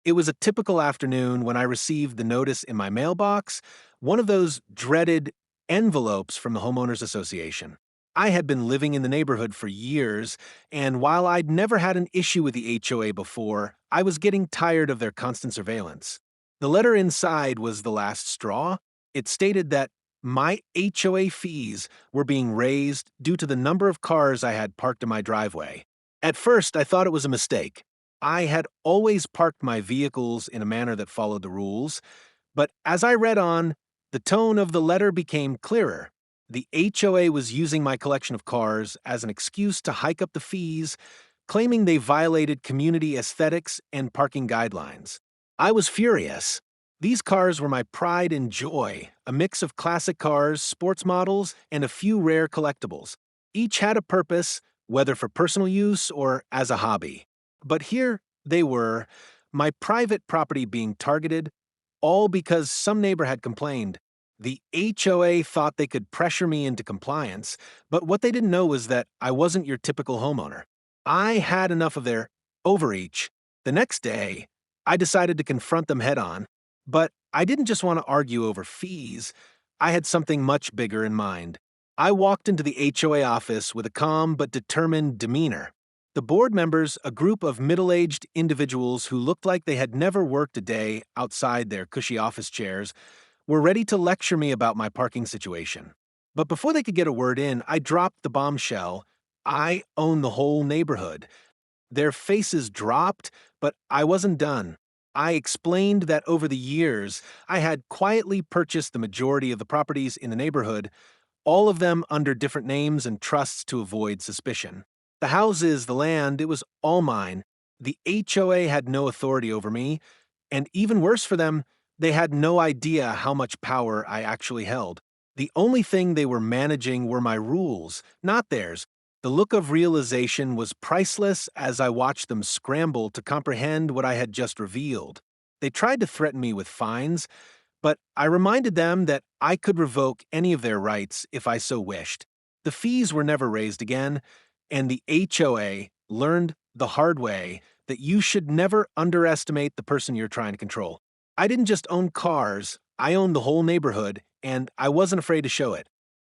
It was a typical afternoon when I received the notice in my mailbox, one of those dreaded envelopes from the Homeowners Association. I had been living in the neighborhood for years, and while I'd never had an issue with the HOA before, I was getting tired of their constant surveillance. The letter inside was the last straw. It stated that my HOA fees were being raised due to the number of cars I had parked in my driveway. At first, I thought it was a mistake. I had always parked my vehicles in a manner that followed the rules, but as I read on, the tone of the letter became clearer. The HOA was using my collection of cars as an excuse to hike up the fees, claiming they violated community aesthetics and parking guidelines. I was furious. These cars were my pride and joy, a mix of classic cars, sports models, and a few rare collectibles. Each had a purpose, whether for personal use or as a hobby. But here they were, my private property being targeted, all because some neighbor had complained. The HOA thought they could pressure me into compliance, but what they didn't know was that I wasn't your typical homeowner. I had enough of their overreach. The next day, I decided to confront them head on, but I didn't just want to argue over fees. I had something much bigger in mind. I walked into the HOA office with a calm but determined demeanor. The board members, a group of middle-aged individuals who looked like they had never worked a day outside their cushy office chairs, were ready to lecture me about my parking situation. But before they could get a word in, I dropped the bombshell. I own the whole neighborhood. Their faces dropped, but I wasn't done. I explained that over the years, I had quietly purchased the majority of the properties in the neighborhood, all of them under different names and trusts to avoid suspicion. The houses, the land, it was all mine. The HOA had no authority over me, and even worse for them, they had no idea how much power I actually held. The only thing they were managing were my rules, not theirs. The look of realization was priceless as I watched them scramble to comprehend what I had just revealed. They tried to threaten me with fines, but I reminded them that I could revoke any of their rights if I so wished. The fees were never raised again, and the HOA learned the hard way that you should never underestimate the person you're trying to control. I didn't just own cars, I owned the whole neighborhood, and I wasn't afraid to show it.